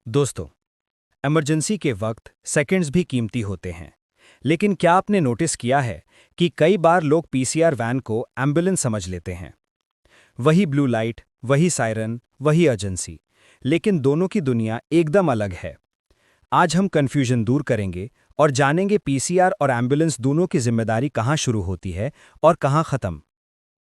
दोस्तों, इमरजेंसी के वक्त सेकंड्स भी कीमती होते हैं। लेकिन क्या आपने नोटिस किया है कि कई बार लोग पीसीआर वैन को एम्बुलेंस समझ लेते हैं। वही ब्लू लाइट, वही सायरन, वही अर्जेंसी, लेकिन दोनों की दुनिया एकदम अलग है। आज हम कंफ्यूजन दूर करेंगे और जानेंगे पीसीआर और एम्बुलेंस दोनों की जिम्मेदारी कहाँ शुरू होती है और कहाँ खत्म।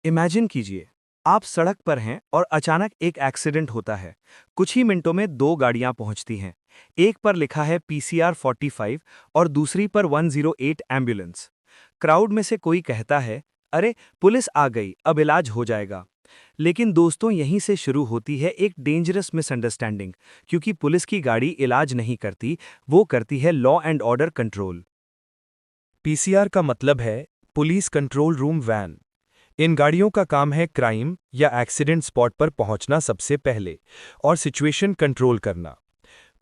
इमेजिन कीजिए, आप सड़क पर हैं और अचानक एक एक्सीडेंट होता है। कुछ ही मिनटों में दो गाड़ियां पहुंचती हैं। एक पर लिखा है पीसीआर 45 और दूसरी पर 108 एम्बुलेंस। क्राउड में से कोई कहता है, अरे पुलिस आ गई, अब इलाज हो जाएगा। लेकिन दोस्तों, यहीं से शुरू होती है एक डेंजरस मिसअंडरस्टैंडिंग, क्योंकि पुलिस की गाड़ी इलाज नहीं करती, वो करती है law and order control. PCR का मतलब है पुलिस कंट्रोल रूम वैन। इन गाड़ियों का काम है क्राइम या एक्सीडेंट स्पॉट पर पहुंचना सबसे पहले और सिचुएशन कंट्रोल करना।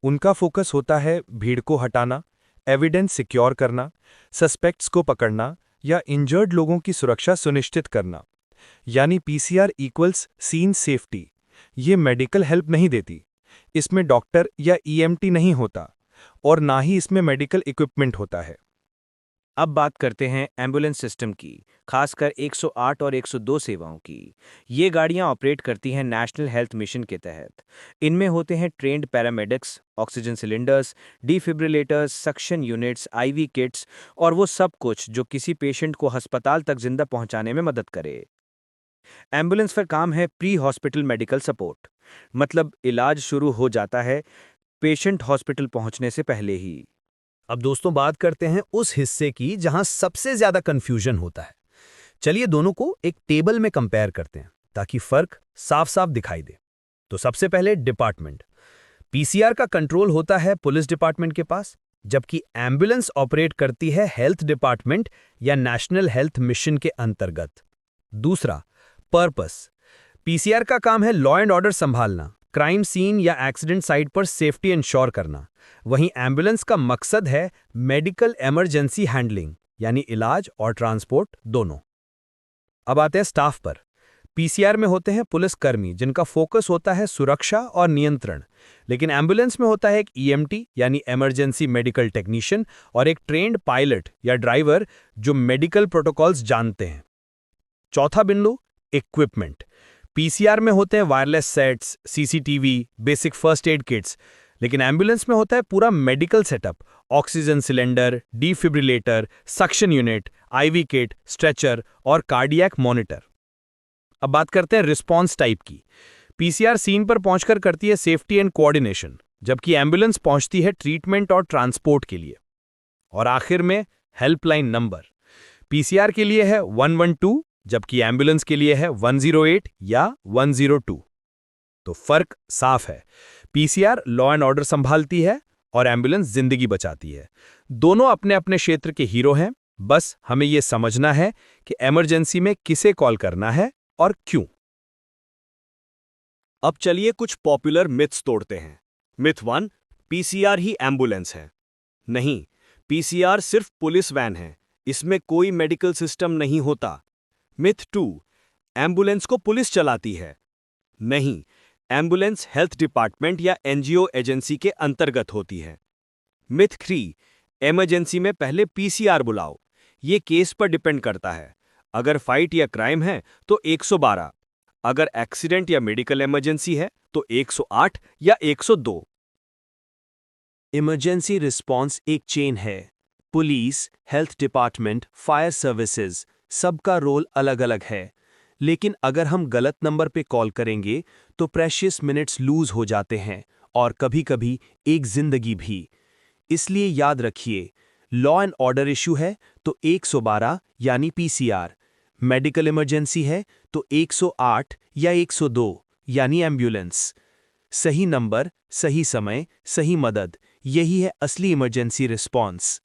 उनका फोकस होता है भीड़ को हटाना, एविडेंस सिक्योर करना, सस्पेक्ट्स को पकड़ना या इंजर्ड लोगों की सुरक्षा सुनिश्चित करना। यानी पीसीआर इक्वल्स सीन सेफ्टी। ये मेडिकल हेल्प नहीं देती, इसमें डॉक्टर या ईएमटी नहीं होता और ना ही इसमें मेडिकल इक्विपमेंट होता है। अब बात करते हैं एम्बुलेंस सिस्टम की, खासकर 108 और 102 सेवाओं की। ये गाड़ियां ऑपरेट करती हैं नेशनल हेल्थ मिशन के तहत। इनमें होते हैं trained paramedics, oxygen cylinders, defibrillators, suction units, IV kits और वो सब कुछ जो किसी पेशेंट को अस्पताल तक जिंदा पहुंचाने में मदद करे। एम्बुलेंस का काम है प्री हॉस्पिटल मेडिकल सपोर्ट, मतलब इलाज शुरू हो जाता है पेशेंट हॉस्पिटल पहुंचने से पहले ही। अब दोस्तों बात करते हैं उस हिस्से की जहां सबसे ज्यादा कंफ्यूजन होता है। चलिए दोनों को एक टेबल में कंपेयर करते हैं ताकि फर्क साफ साफ दिखाई दे। तो सबसे पहले डिपार्टमेंट। पीसीआर का कंट्रोल होता है पुलिस डिपार्टमेंट के पास, जबकि एम्बुलेंस ऑपरेट करती है हेल्थ डिपार्टमेंट या नेशनल हेल्थ मिशन के अंतर्गत। दूसरा, पर्पस। पीसीआर का काम है लॉ एंड ऑर्डर संभालना, क्राइम सीन या एक्सीडेंट साइट पर सेफ्टी इंश्योर करना। वहीं एम्बुलेंस का मकसद है मेडिकल इमरजेंसी हैंडलिंग, यानी इलाज और ट्रांसपोर्ट दोनों। अब आते हैं स्टाफ पर। पीसीआर में होते हैं पुलिसकर्मी जिनका फोकस होता है सुरक्षा और नियंत्रण, लेकिन एम्बुलेंस में होता है एक ईएमटी यानी इमरजेंसी मेडिकल टेक्नीशियन और एक ट्रेन्ड पायलट या ड्राइवर जो मेडिकल प्रोटोकॉल्स जानते हैं। चौथा बिंदु, इक्विपमेंट। पीसीआर में होते हैं wireless sets, CCTV, basic first aid kits, लेकिन एम्बुलेंस में होता है पूरा medical setup, oxygen cylinder, defibrillator, suction unit, IV kit, stretcher और कार्डियक मॉनिटर। अब बात करते हैं रिस्पॉन्स टाइप की। पीसीआर सीन पर पहुंचकर करती है सेफ्टी एंड कोऑर्डिनेशन, जबकि एम्बुलेंस पहुंचती है ट्रीटमेंट और ट्रांसपोर्ट के लिए। और आखिर में हेल्पलाइन नंबर। पीसीआर के लिए है 112, जबकि एम्बुलेंस के लिए है 108 या 102। तो फर्क साफ है, पीसीआर लॉ एंड ऑर्डर संभालती है और एम्बुलेंस जिंदगी बचाती है। दोनों अपने अपने क्षेत्र के हीरो हैं, बस हमें यह समझना है कि इमरजेंसी में किसे कॉल करना है और क्यों। अब चलिए कुछ पॉपुलर मिथ्स तोड़ते हैं। मिथ 1, पीसीआर ही एम्बुलेंस है। नहीं, पीसीआर सिर्फ पुलिस वैन है, इसमें कोई मेडिकल सिस्टम नहीं होता। मिथ 2, एम्बुलेंस को पुलिस चलाती है। नहीं, एम्बुलेंस हेल्थ डिपार्टमेंट या एनजीओ एजेंसी के अंतर्गत होती है। मिथ 3, इमरजेंसी में पहले पीसीआर बुलाओ। ये केस पर डिपेंड करता है। अगर फाइट या क्राइम है तो 112, अगर एक्सीडेंट या मेडिकल इमरजेंसी है तो 108 या 102। इमरजेंसी रिस्पॉन्स एक चेन है। Police, health department, fire services, सबका रोल अलग अलग है। लेकिन अगर हम गलत नंबर पे कॉल करेंगे तो प्रेशियस मिनट्स लूज हो जाते हैं और कभी-कभी एक जिंदगी भी। इसलिए याद रखिए, लॉ एंड ऑर्डर इशू है तो 112 यानी पीसीआर, मेडिकल इमरजेंसी है तो 108 या 102 यानी एम्बुलेंस। सही नंबर, सही समय, सही मदद, यही है असली इमरजेंसी रिस्पॉन्स।